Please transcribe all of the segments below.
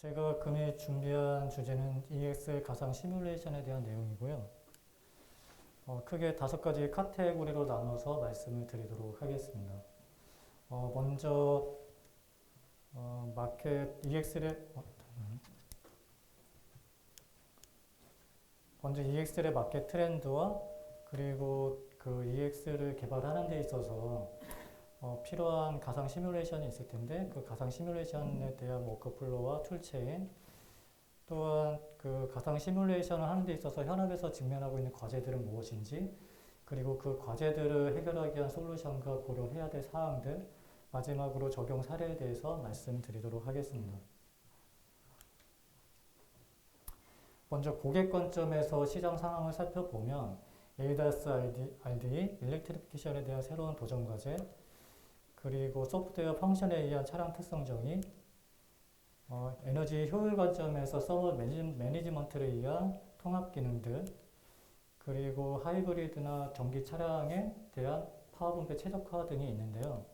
제가 금일 준비한 주제는 EXL 가상 시뮬레이션에 대한 내용이고요. 크게 5가지 카테고리로 나눠서 말씀을 드리도록 하겠습니다. 먼저 마켓 EXL의 먼저 EXL의 마켓 트렌드와 그리고 그 EXL을 개발하는 데 있어서 필요한 가상 시뮬레이션이 있을 텐데 그 가상 시뮬레이션에 대한 워크플로우와 툴체인, 또한 그 가상 시뮬레이션을 하는 데 있어서 현업에서 직면하고 있는 과제들은 무엇인지, 그리고 그 과제들을 해결하기 위한 솔루션과 고려해야 될 사항들, 마지막으로 적용 사례에 대해서 말씀드리도록 하겠습니다. 먼저 고객 관점에서 시장 상황을 살펴보면 ADAS RDE, 일렉트리피케이션에 대한 새로운 도전 과제, 그리고 소프트웨어 펑션에 의한 차량 특성 정의, 에너지 효율 관점에서 서버 매니지먼트를 위한 통합 기능들, 그리고 하이브리드나 전기 차량에 대한 파워 분배 최적화 등이 있는데요.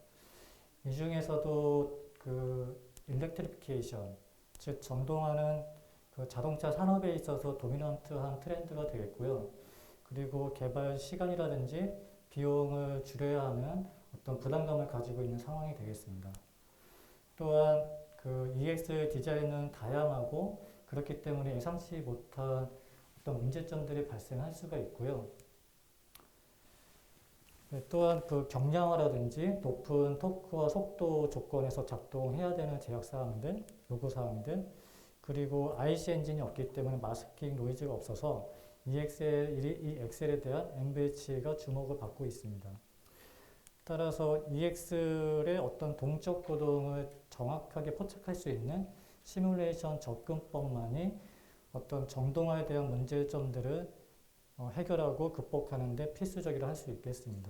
이 중에서도 그 일렉트리피케이션, 즉 전동화는 그 자동차 산업에 있어서 도미넌트한 트렌드가 되겠고요. 그리고 개발 시간이라든지 비용을 줄여야 하는 어떤 부담감을 가지고 있는 상황이 되겠습니다. 또한 그 EX 디자인은 다양하고 그렇기 때문에 예상치 못한 어떤 문제점들이 발생할 수가 있고요. 또한 그 경량화라든지 높은 토크와 속도 조건에서 작동해야 되는 제약사항들, 요구사항들, 그리고 IC 엔진이 없기 때문에 마스킹 노이즈가 없어서 이 엑셀에 대한 MVH가 주목을 받고 있습니다. 따라서 EXL의 어떤 동적 고동을 정확하게 포착할 수 있는 시뮬레이션 접근법만이 어떤 정동화에 대한 문제점들을 해결하고 극복하는 데 필수적이라 할 수 있겠습니다.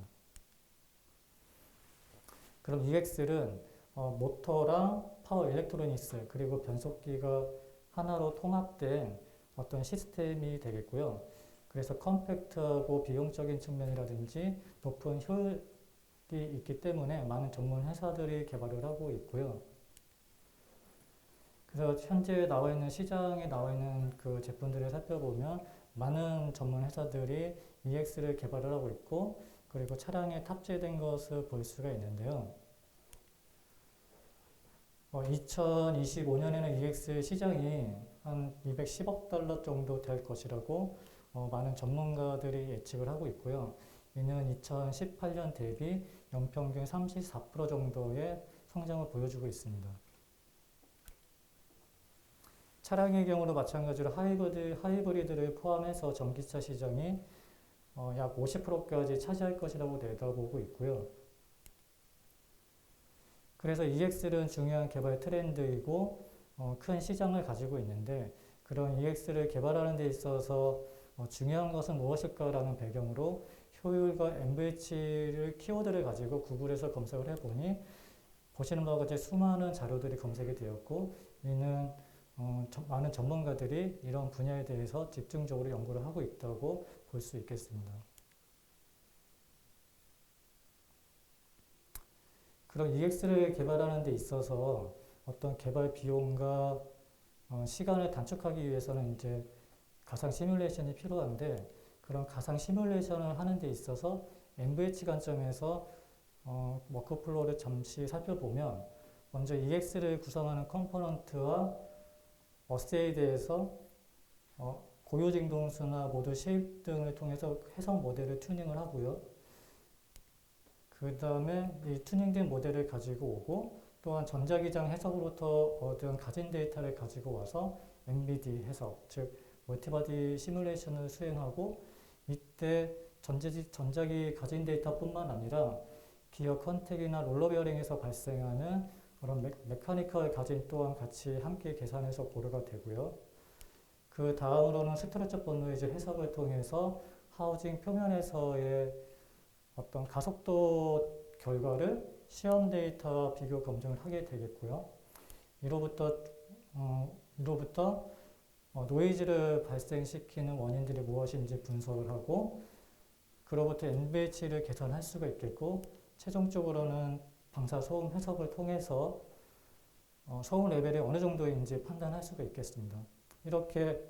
그럼 EXL은 모터랑 파워 일렉트로닉스 그리고 변속기가 하나로 통합된 어떤 시스템이 되겠고요. 그래서 컴팩트하고 비용적인 측면이라든지 높은 효율이 있기 때문에 많은 전문 회사들이 개발을 하고 있고요. 그래서 현재 나와 있는 시장에 나와 있는 그 제품들을 살펴보면 많은 전문 회사들이 EX를 개발을 하고 있고, 그리고 차량에 탑재된 것을 볼 수가 있는데요. 2025년에는 EX 시장이 한 210억 달러 정도 될 것이라고 많은 전문가들이 예측을 하고 있고요. 이는 2018년 대비 연평균 34% 정도의 성장을 보여주고 있습니다. 차량의 경우도 마찬가지로 하이브리드를 포함해서 전기차 시장이 약 50%까지 차지할 것이라고 내다보고 있고요. 그래서 EX는 중요한 개발 트렌드이고 큰 시장을 가지고 있는데, 그런 EX를 개발하는 데 있어서 중요한 것은 무엇일까라는 배경으로 효율과 MVH를 키워드를 가지고 구글에서 검색을 해보니 보시는 바와 같이 수많은 자료들이 검색이 되었고, 이는 많은 전문가들이 이런 분야에 대해서 집중적으로 연구를 하고 있다고 볼 수 있겠습니다. 그럼 EX를 개발하는 데 있어서 어떤 개발 비용과 시간을 단축하기 위해서는 이제 가상 시뮬레이션이 필요한데, 그런 가상 시뮬레이션을 하는 데 있어서 MVH 관점에서 워크플로우를 잠시 살펴보면, 먼저 EX를 구성하는 컴포넌트와 어세이에 대해서 고유징동수나 모듈 쉐입 등을 통해서 해석 모델을 튜닝을 하고요. 그 다음에 이 튜닝된 모델을 가지고 오고, 또한 전자기장 해석으로부터 얻은 가진 데이터를 가지고 와서 MBD 해석, 즉 멀티바디 시뮬레이션을 수행하고, 이때 전자기 가진 데이터뿐만 아니라 기어 컨택이나 롤러 베어링에서 발생하는 그런 메카니컬 가진 또한 같이 함께 계산해서 고려가 되고요. 그 다음으로는 스트레처 번노이즈 해석을 통해서 하우징 표면에서의 어떤 가속도 결과를 시험 데이터와 비교 검증을 하게 되겠고요. 이로부터 노이즈를 발생시키는 원인들이 무엇인지 분석을 하고, 그로부터 NVH를 계산할 수가 있겠고, 최종적으로는 방사소음 해석을 통해서 소음 레벨이 어느 정도인지 판단할 수가 있겠습니다. 이렇게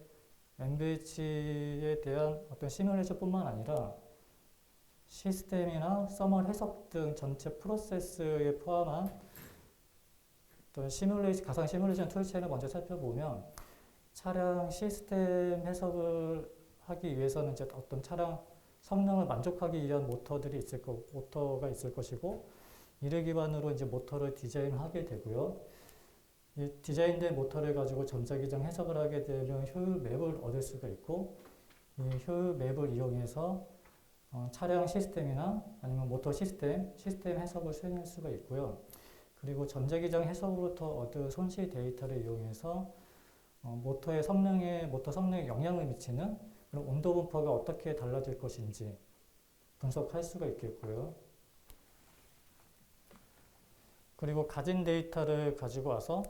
MVH에 대한 어떤 시뮬레이션뿐만 아니라 시스템이나 서멀 해석 등 전체 프로세스에 포함한 어떤 가상 시뮬레이션 툴체를 먼저 살펴보면 차량 시스템 해석을 하기 위해서는 이제 어떤 차량 성능을 만족하기 위한 모터가 있을 것이고, 이를 기반으로 이제 모터를 디자인하게 되고요. 이 디자인된 모터를 가지고 전자기장 해석을 하게 되면 효율 맵을 얻을 수가 있고, 이 효율 맵을 이용해서 차량 시스템이나 아니면 모터 시스템 해석을 수행할 수가 있고요. 그리고 전자기장 해석으로부터 얻은 손실 데이터를 이용해서 모터 성능에 영향을 미치는 그런 온도 분포가 어떻게 달라질 것인지 분석할 수가 있겠고요. 그리고 가진 데이터를 가지고 와서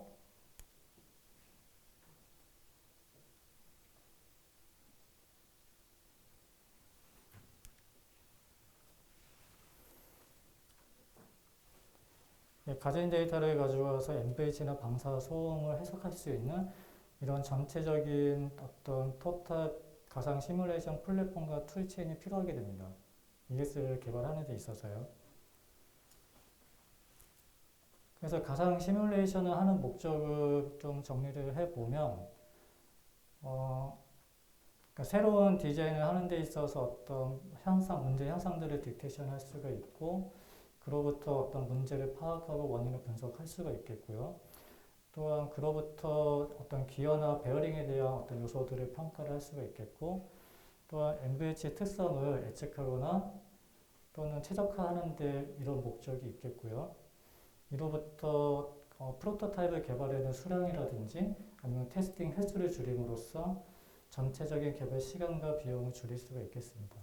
MVH나 방사 소음을 해석할 수 있는 이런 전체적인 어떤 토탈 가상 시뮬레이션 플랫폼과 툴체인이 필요하게 됩니다. ES를 개발하는 데 있어서요. 그래서 가상 시뮬레이션을 하는 목적을 좀 정리를 해보면, 그러니까 새로운 디자인을 하는 데 있어서 어떤 문제 현상들을 디텍션 할 수가 있고, 그로부터 어떤 문제를 파악하고 원인을 분석할 수가 있겠고요. 또한 그로부터 어떤 기어나 베어링에 대한 어떤 요소들을 평가를 할 수가 있겠고, 또한 MVH의 특성을 예측하거나 또는 최적화하는 데 이런 목적이 있겠고요. 이로부터 프로토타입을 개발하는 수량이라든지 아니면 테스팅 횟수를 줄임으로써 전체적인 개발 시간과 비용을 줄일 수가 있겠습니다.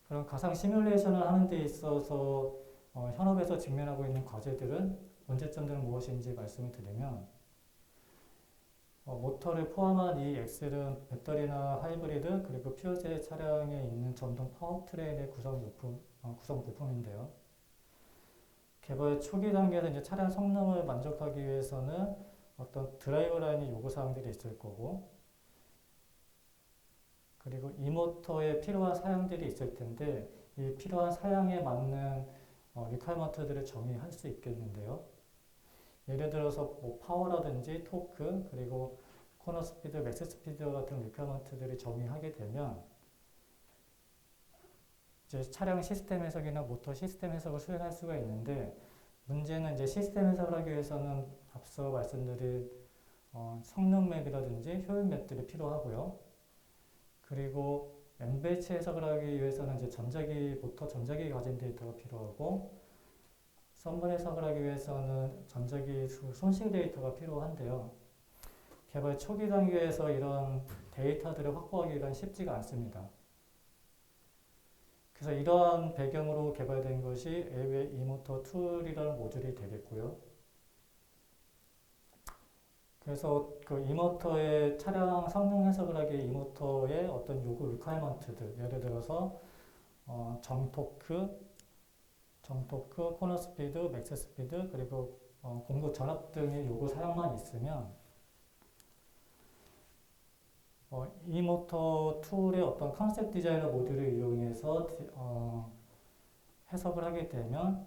그럼 가상 시뮬레이션을 하는 데 있어서 현업에서 직면하고 있는 문제점들은 무엇인지 말씀을 드리면, 모터를 포함한 이 엑셀은 배터리나 하이브리드 그리고 퓨어제 차량에 있는 전동 파워트레인의 구성 부품인데요. 개발 초기 단계에서 이제 차량 성능을 만족하기 위해서는 어떤 드라이브 라인의 요구사항들이 있을 거고, 그리고 이 모터에 필요한 사양들이 있을 텐데, 이 필요한 사양에 맞는 리퀘어먼트들을 정의할 수 있겠는데요. 예를 들어서 뭐 파워라든지 토크, 그리고 코너 스피드, 맥스 스피드 같은 리퀘어먼트들이 정의하게 되면 이제 차량 시스템 해석이나 모터 시스템 해석을 수행할 수가 있는데, 문제는 이제 시스템 해석을 하기 위해서는 앞서 말씀드린 성능 맵이라든지 효율 맵들이 필요하고요. 그리고 MVH 해석을 하기 위해서는 이제 모터 전자기 가진 데이터가 필요하고, 썸블 해석을 하기 위해서는 전자기 손실 데이터가 필요한데요. 개발 초기 단계에서 이런 데이터들을 확보하기가 쉽지가 않습니다. 그래서 이러한 배경으로 개발된 것이 AW의 e모터 툴이라는 모듈이 되겠고요. 그래서 그 이모터의 차량 성능 해석을 하기 위해 이모터의 어떤 요구 리퀘어먼트들, 예를 들어서 정토크, 코너 스피드, 맥스 스피드, 그리고 공급 전압 등의 요구 사양만 있으면 이 모터 툴의 어떤 컨셉 디자이너 모듈을 이용해서 해석을 하게 되면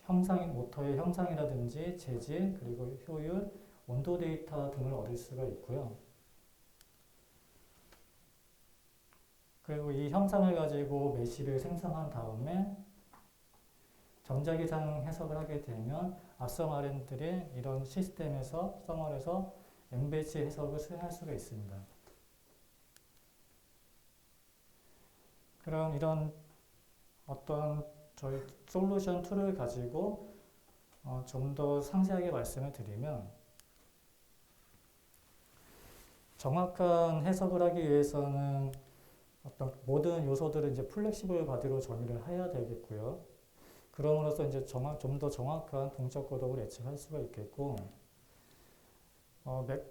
모터의 형상이라든지 재질, 그리고 효율, 온도 데이터 등을 얻을 수가 있고요. 그리고 이 형상을 가지고 메시를 생성한 다음에 전자기상 해석을 하게 되면 앞서 말해드린 이런 시스템에서 서멀에서 MVH 해석을 수행할 수가 있습니다. 그럼 이런 어떤 저희 솔루션 툴을 가지고 좀 더 상세하게 말씀을 드리면, 정확한 해석을 하기 위해서는 어떤 모든 요소들을 이제 플렉시블 바디로 정의를 해야 되겠고요. 그럼으로써 이제 좀 더 정확한 동적 고독을 예측할 수가 있겠고,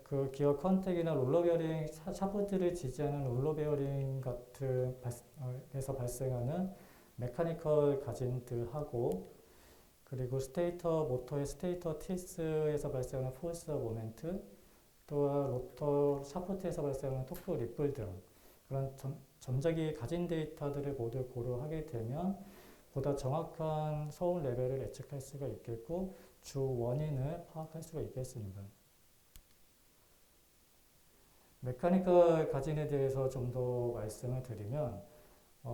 그 기어 컨택이나 롤러 베어링, 샤프트를 지지하는 롤러 베어링 같은 에서 발생하는 메카니컬 가진드하고 그리고 스테이터 모터의 스테이터 티스에서 발생하는 포스 모멘트 또한 로터 샤프트에서 발생하는 토크 리플 등 그런 점적이 가진 데이터들을 모두 고려하게 되면 보다 정확한 소음 레벨을 예측할 수가 있겠고 주 원인을 파악할 수가 있겠습니다. 메카니컬 가진에 대해서 좀 더 말씀을 드리면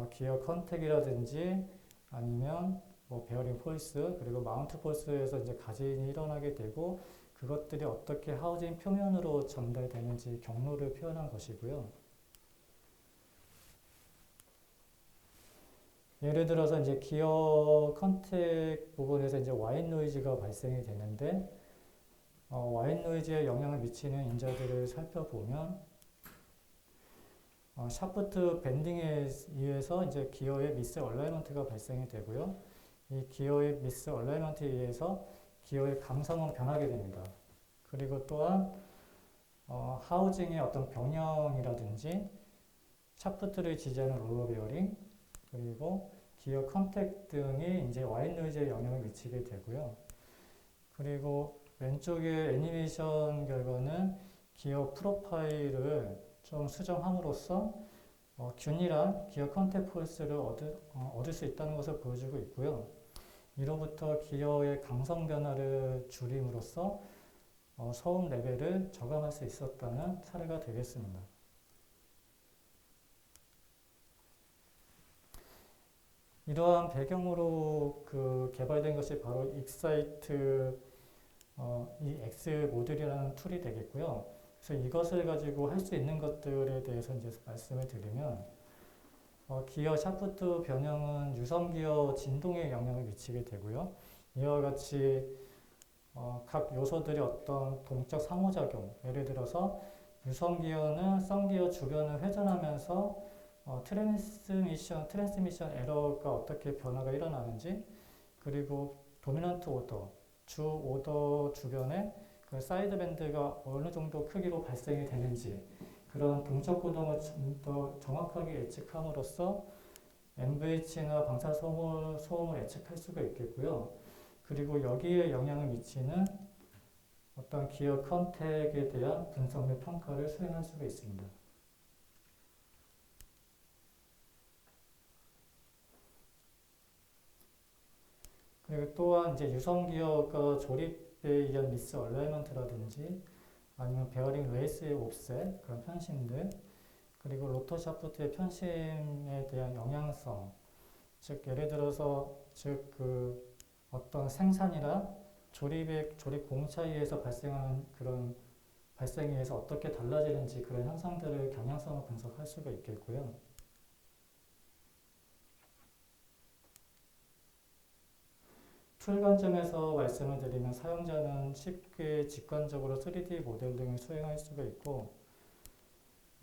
기어 컨택이라든지 아니면 뭐 베어링 폴스 그리고 마운트 폴스에서 이제 가진이 일어나게 되고 그것들이 어떻게 하우징 표면으로 전달되는지 경로를 표현한 것이고요. 예를 들어서 이제 기어 컨택 부분에서 이제 와인 노이즈가 발생이 되는데 와인 노이즈에 영향을 미치는 인자들을 살펴보면 샤프트 밴딩에 의해서 이제 기어의 미스 얼라이먼트가 발생이 되고요. 이 기어의 미스 얼라이먼트에 의해서 기어의 강성은 변하게 됩니다. 그리고 또한 하우징의 어떤 변형이라든지 샤프트를 지지하는 롤러 베어링 그리고 기어 컨택 등이 이제 와인 노이즈에 영향을 미치게 되고요. 그리고 왼쪽의 애니메이션 결과는 기어 프로파일을 좀 수정함으로써 균일한 기어 컨택 폴스를 얻을 수 있다는 것을 보여주고 있고요. 이로부터 기어의 강성 변화를 줄임으로써 소음 레벨을 저감할 수 있었다는 사례가 되겠습니다. 이러한 배경으로 개발된 것이 바로 익사이트 EX 모듈이라는 툴이 되겠고요. 그래서 이것을 가지고 할 수 있는 것들에 대해서 이제 말씀을 드리면 기어 샤프트 변형은 유성 기어 진동에 영향을 미치게 되고요. 이와 같이 각 요소들이 어떤 동적 상호작용, 예를 들어서 유성 기어는 성 기어 주변을 회전하면서 트랜스미션 에러가 어떻게 변화가 일어나는지 그리고 도미넌트 오더, 주 오더 주변에 그 사이드 밴드가 어느 정도 크기로 발생이 되는지 그런 동적 구동을 좀 더 정확하게 예측함으로써 MVH나 방사 소음을 예측할 수가 있겠고요. 그리고 여기에 영향을 미치는 어떤 기어 컨택에 대한 분석 및 평가를 수행할 수가 있습니다. 그리고 또한 이제 유성 기어가 조립에 의한 미스 얼라이먼트라든지 아니면 베어링 레이스의 옵셋 그런 편심들 그리고 로터 샤프트의 편심에 대한 영향성 즉 예를 들어서 어떤 생산이나 조립 공차에 의해서 발생하는 그런 발생에 의해서 어떻게 달라지는지 그런 현상들을 경향성을 분석할 수가 있겠고요. 툴 관점에서 말씀을 드리면 사용자는 쉽게 직관적으로 3D 모델링을 수행할 수가 있고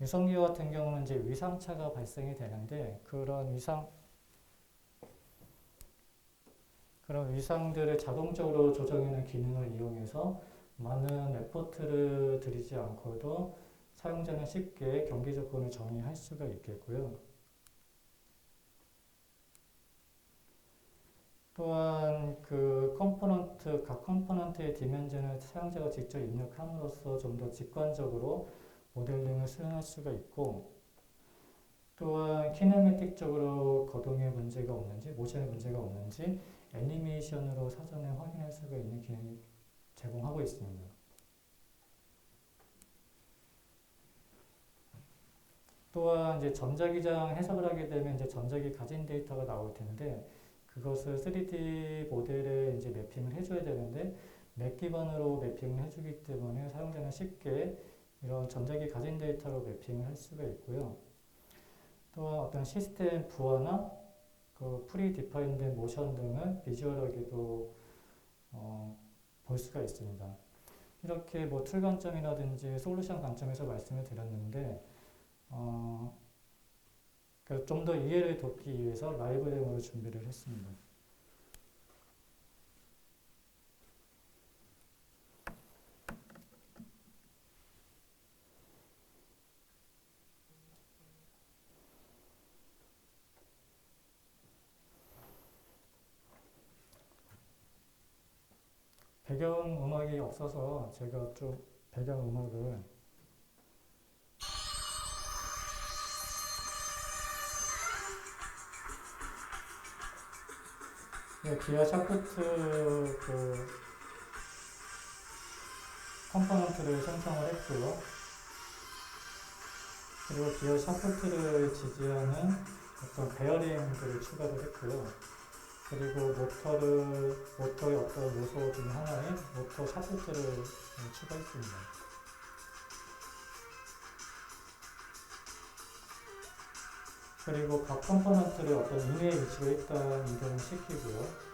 유성기어 같은 경우는 이제 위상차가 발생이 되는데 그런 위상들을 자동적으로 조정하는 기능을 이용해서 많은 에포트를 들이지 않고도 사용자는 쉽게 경기 조건을 정의할 수가 있겠고요. 또한 각 컴포넌트의 디멘전을 사용자가 직접 입력함으로써 좀 더 직관적으로 모델링을 수행할 수가 있고 또한 키네매틱적으로 거동에 문제가 없는지 모션에 문제가 없는지 애니메이션으로 사전에 확인할 수가 있는 기능을 제공하고 있습니다. 또한 이제 전자기장 해석을 하게 되면 이제 전자기 가진 데이터가 나올 텐데 그것을 3D 모델에 이제 매핑을 해줘야 되는데 맥 기반으로 매핑을 해주기 때문에 사용자는 쉽게 이런 전자기 가진 데이터로 매핑을 할 수가 있고요. 또한 어떤 시스템 부하나 프리 디파인된 모션 등을 비주얼하게도 볼 수가 있습니다. 이렇게 뭐 툴 관점이라든지 솔루션 관점에서 말씀을 드렸는데 좀 더 이해를 돕기 위해서 라이브 데모를 준비를 했습니다. 배경 음악이 없어서 제가 좀 배경 음악을 기어 샤프트 그 컴포넌트를 생성을 했고요. 그리고 기어 샤프트를 지지하는 어떤 베어링들을 추가를 했고요. 그리고 모터의 어떤 요소 중 하나인 모터 샤프트를 추가했습니다. 그리고 각 컴포넌트를 어떤 임의의 위치로 일단 이동을 시키고요.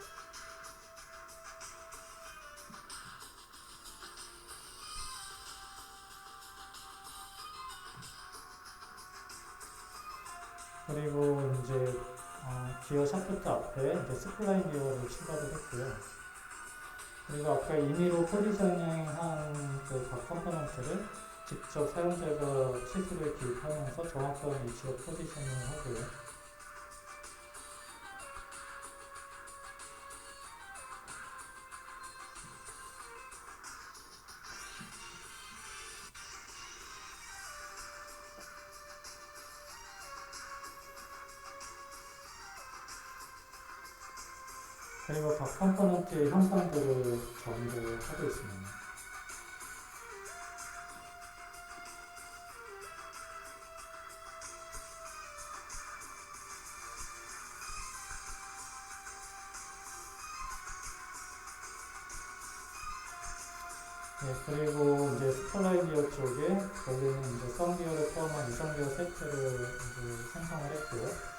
그리고 이제 기어 샤프트 앞에 이제 스플라인 기어를 추가를 했고요. 그리고 아까 임의로 포지셔닝한 그 각 컴포넌트를 직접 사용자가 치수를 기입하면서 정확한 위치로 포지셔닝을 하고요. 그리고 각 컴포넌트의 형상들을 정의를 하고 있습니다. 그리고 이제 스플라인 기어 쪽에 여기는 이제 썸 기어를 포함한 유성 기어 세트를 이제 생성을 했고요.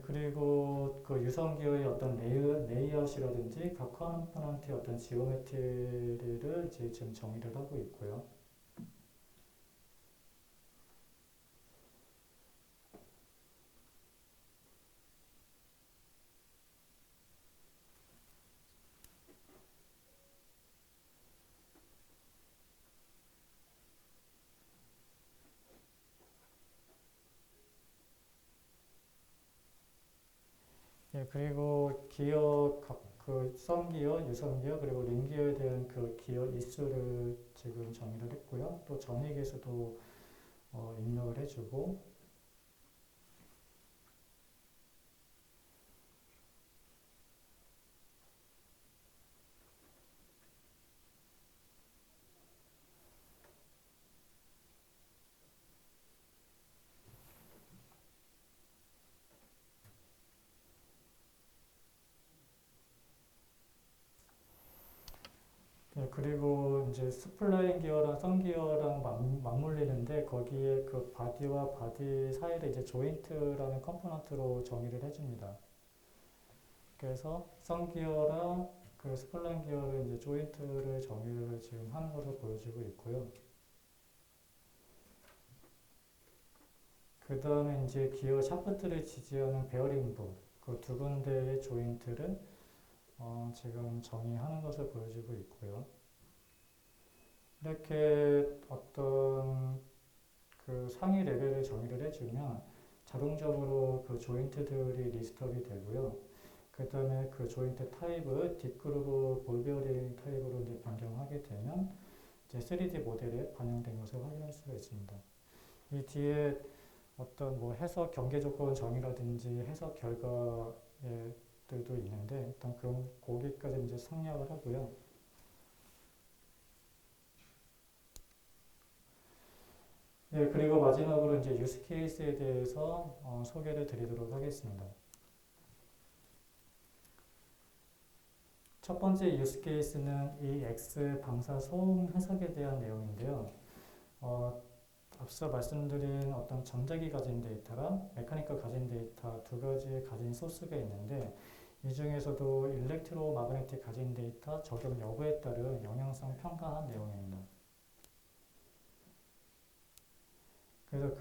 그리고 그 유성 기어의 어떤 레이아웃이라든지 각 컴포넌트의 어떤 지오메트리를 이제 지금 정의를 하고 있고요. 그리고 기어 썸 기어, 유성 기어, 그리고 링 기어에 대한 그 기어 일수를 지금 정의를 했고요. 또 전익에서도 입력을 해주고, 그리고 이제 스플라인 기어랑 썸 기어랑 맞물리는데 거기에 그 바디와 바디 사이를 이제 조인트라는 컴포넌트로 정의를 해줍니다. 그래서 썸 기어랑 그 스플라인 기어를 이제 조인트를 정의를 지금 하는 것으로 보여지고 있고요. 그 다음에 이제 기어 샤프트를 지지하는 베어링 부, 그 두 군데의 조인트를 지금 정의하는 것을 보여주고 있고요. 이렇게 어떤 그 상위 레벨을 정의를 해주면 자동적으로 그 조인트들이 리스트업이 되고요. 그 다음에 그 조인트 타입을 딥그루브 볼베어링 타입으로 이제 변경하게 되면 이제 3D 모델에 반영된 것을 확인할 수가 있습니다. 이 뒤에 어떤 뭐 해석 경계 조건 정의라든지 해석 결과들도 있는데 일단 거기까지 이제 생략을 하고요. 그리고 마지막으로 이제 유스 케이스에 대해서 소개를 드리도록 하겠습니다. 첫 번째 유스 케이스는 이 X 방사 소음 해석에 대한 내용인데요. 앞서 말씀드린 어떤 전자기 가진 데이터랑 메카니컬 가진 데이터 두 가지 가진 소스가 있는데 이 중에서도 일렉트로 마그네틱 가진 데이터 적용 여부에 따른 영향성 평가한 내용입니다. 그래서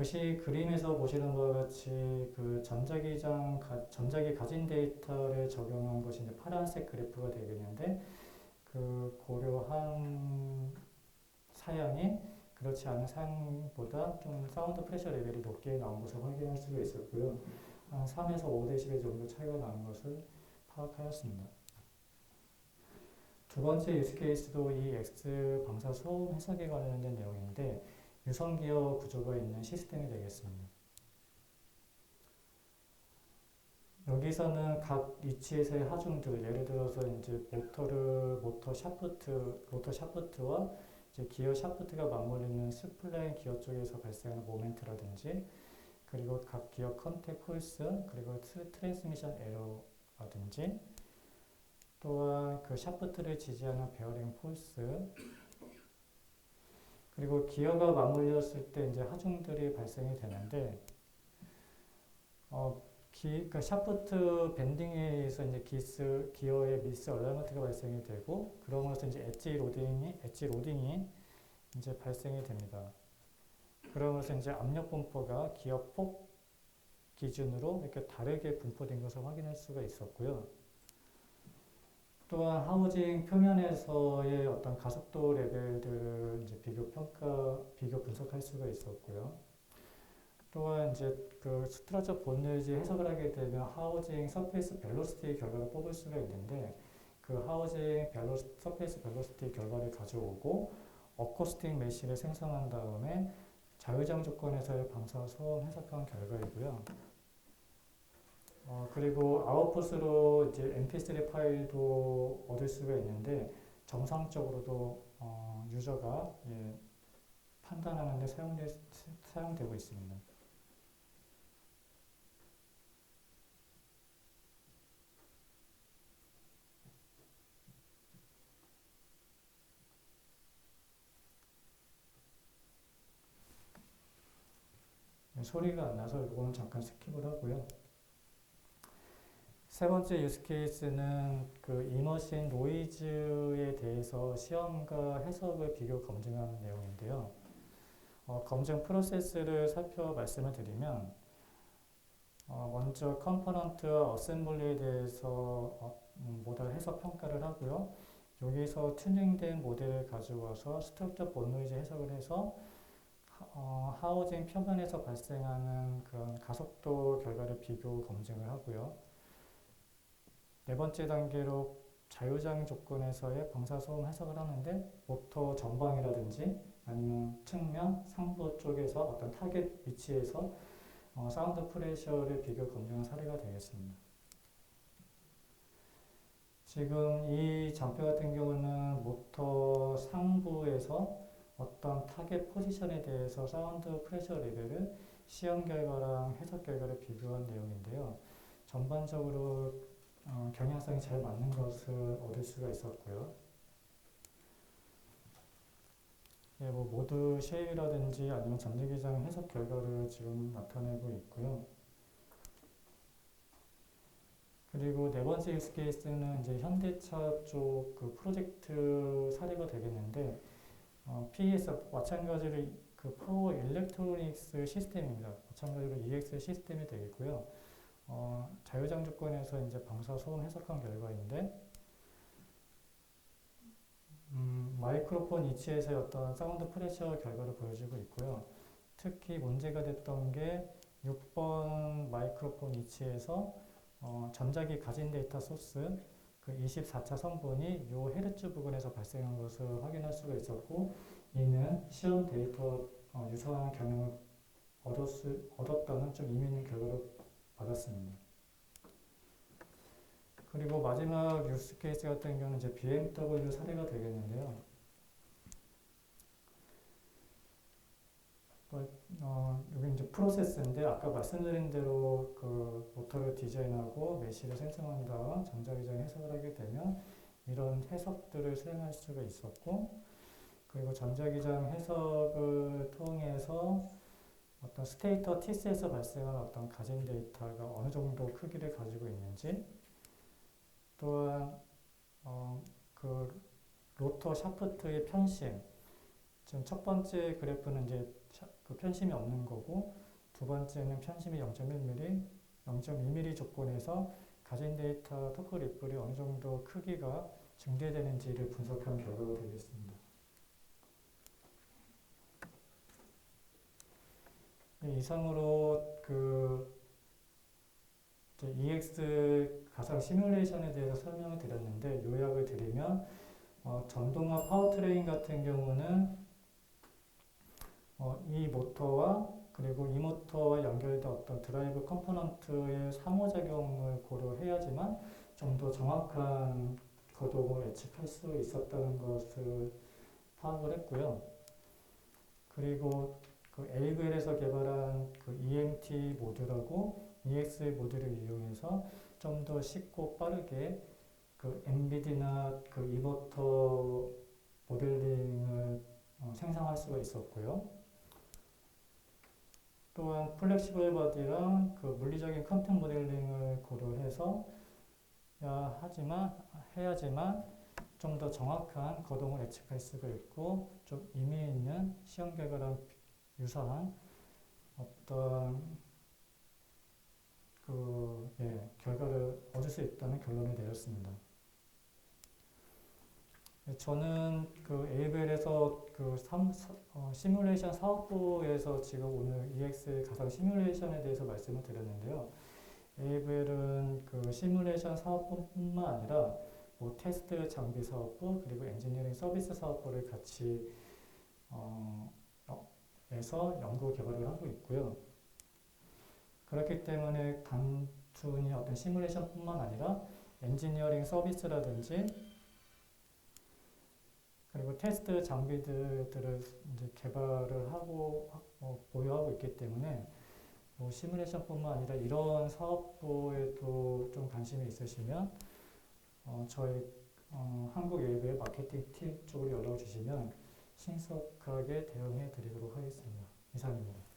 그림에서 보시는 것과 같이 그 전자기 가진 데이터를 적용한 것이 이제 파란색 그래프가 되겠는데 그 고려한 그렇지 않은 사양보다 좀 사운드 프레셔 레벨이 높게 나온 것을 확인할 수가 있었고요. 한 3에서 5dB 정도 차이가 나는 것을 파악하였습니다. 두 번째 유스 케이스도 이 X 방사 소음 해석에 관련된 내용인데 유선 기어 구조가 있는 시스템이 되겠습니다. 여기서는 각 위치에서의 하중들, 예를 들어서 이제 모터 샤프트와 이제 기어 샤프트가 맞물리는 스플라인 기어 쪽에서 발생하는 모멘트라든지, 그리고 각 기어 컨택 폴스, 그리고 트랜스미션 에러라든지, 또한 그 샤프트를 지지하는 베어링 폴스, 그리고 기어가 맞물렸을 때 이제 하중들이 발생이 되는데, 그 샤프트 밴딩에 의해서 이제 기어의 미스 얼라이먼트가 발생이 되고, 그러면서 이제 엣지 로딩이 이제 발생이 됩니다. 그러면서 이제 압력 분포가 기어 폭 기준으로 이렇게 다르게 분포된 것을 확인할 수가 있었고요. 또한 하우징 표면에서의 어떤 가속도 레벨들을 이제 비교 분석할 수가 있었고요. 또한 이제 그 스트럭처 본노이즈 해석을 하게 되면 하우징 서페이스 벨로시티 결과를 뽑을 수가 있는데, 그 하우징 서페이스 벨로시티 결과를 가져오고 어코스틱 메쉬를 생성한 다음에 자유장 조건에서의 방사 소음 해석한 결과이고요. 그리고 아웃풋으로 이제 mp3 파일도 얻을 수가 있는데, 정상적으로도 유저가 판단하는 데 사용되고 있습니다. 소리가 안 나서 이거는 잠깐 스킵을 하고요. 세 번째 유스 케이스는 그 이머신 노이즈에 대해서 시험과 해석을 비교 검증하는 내용인데요. 검증 프로세스를 살펴 말씀을 드리면, 먼저 컴포넌트와 어셈블리에 대해서 모델 해석 평가를 하고요. 여기서 튜닝된 모델을 가져와서 스트럭처 본노이즈 해석을 해서 하우징 표면에서 발생하는 그런 가속도 결과를 비교 검증을 하고요. 네 번째 단계로 자유장 조건에서의 방사소음 해석을 하는데, 모터 전방이라든지 아니면 측면, 상부 쪽에서 어떤 타겟 위치에서 사운드 프레셔를 비교 검증한 사례가 되겠습니다. 지금 이 장표 같은 경우는 모터 상부에서 어떤 타겟 포지션에 대해서 사운드 프레셔 레벨을 시험 결과랑 해석 결과를 비교한 내용인데요. 전반적으로 경향성이 잘 맞는 것을 얻을 수가 있었고요. 뭐 모드 쉐입이라든지 아니면 전자기장 해석 결과를 지금 나타내고 있고요. 그리고 네 번째 유스 케이스는 이제 현대차 쪽 그 프로젝트 사례가 되겠는데, PES 마찬가지로 그 파워 일렉트로닉스 시스템입니다. 마찬가지로 EX 시스템이 되겠고요. 자유장 조건에서 이제 방사 소음 해석한 결과인데, 마이크로폰 위치에서의 어떤 사운드 프레셔 결과를 보여주고 있고요. 특히 문제가 됐던 게 6번 마이크로폰 위치에서 전자기 가진 데이터 소스 그 24차 성분이 이 헤르츠 부근에서 발생한 것을 확인할 수가 있었고, 이는 시험 데이터 유사한 경향을 얻었다는 좀 의미 있는 결과를 받았습니다. 그리고 마지막 유스 케이스 같은 경우는 이제 BMW 사례가 되겠는데요. 여기 이제 프로세스인데, 아까 말씀드린 대로 그 모터를 디자인하고 메쉬를 생성한 다음 전자기장 해석을 하게 되면 이런 해석들을 수행할 수가 있었고, 그리고 전자기장 해석을 통해서 어떤 스테이터 T셋에서 발생한 어떤 가진 데이터가 어느 정도 크기를 가지고 있는지, 또한 그 로터 샤프트의 편심, 지금 첫 번째 그래프는 이제 그 편심이 없는 거고, 두 번째는 편심이 0.1mm, 0.2mm 조건에서 가진 데이터 토크 리플이 어느 정도 크기가 증대되는지를 분석한 결과가 되겠습니다. 이상으로 이제 EX 가상 시뮬레이션에 대해서 설명을 드렸는데 요약을 드리면 전동화 파워트레인 같은 경우는 이 모터와 그리고 이 모터와 연결된 어떤 드라이브 컴포넌트의 상호작용을 고려해야지만 좀 더 정확한 거동을 예측할 수 있었다는 것을 파악을 했고요. 그리고 그 AVL에서 개발한 그 EMT 모듈하고 EX 모듈을 이용해서 좀 더 쉽고 빠르게 그 엔비디나 그 이버터 모델링을 생성할 수가 있었고요. 또한 플렉시블 바디랑 그 물리적인 컴퓨터 모델링을 고려해서 해야지만 좀 더 정확한 거동을 예측할 수가 있고 좀 의미 있는 시험 결과랑 유사한 어떤 결과를 얻을 수 있다는 결론을 내렸습니다. 저는 그 AVL에서 시뮬레이션 사업부에서 지금 오늘 EX 가상 시뮬레이션에 대해서 말씀을 드렸는데요. AVL은 그 시뮬레이션 사업부뿐만 아니라 뭐 테스트 장비 사업부 그리고 엔지니어링 서비스 사업부를 같이 해서 연구 개발을 하고 있고요. 그렇기 때문에 단순히 어떤 시뮬레이션뿐만 아니라 엔지니어링 서비스라든지 그리고 테스트 장비들을 이제 개발을 하고 보유하고 있기 때문에 뭐 시뮬레이션뿐만 아니라 이런 사업부에도 좀 관심이 있으시면 저희 한국 AVL 마케팅 팀 쪽으로 연락 주시면 신속하게 대응해 드리도록 하겠습니다. 이상입니다.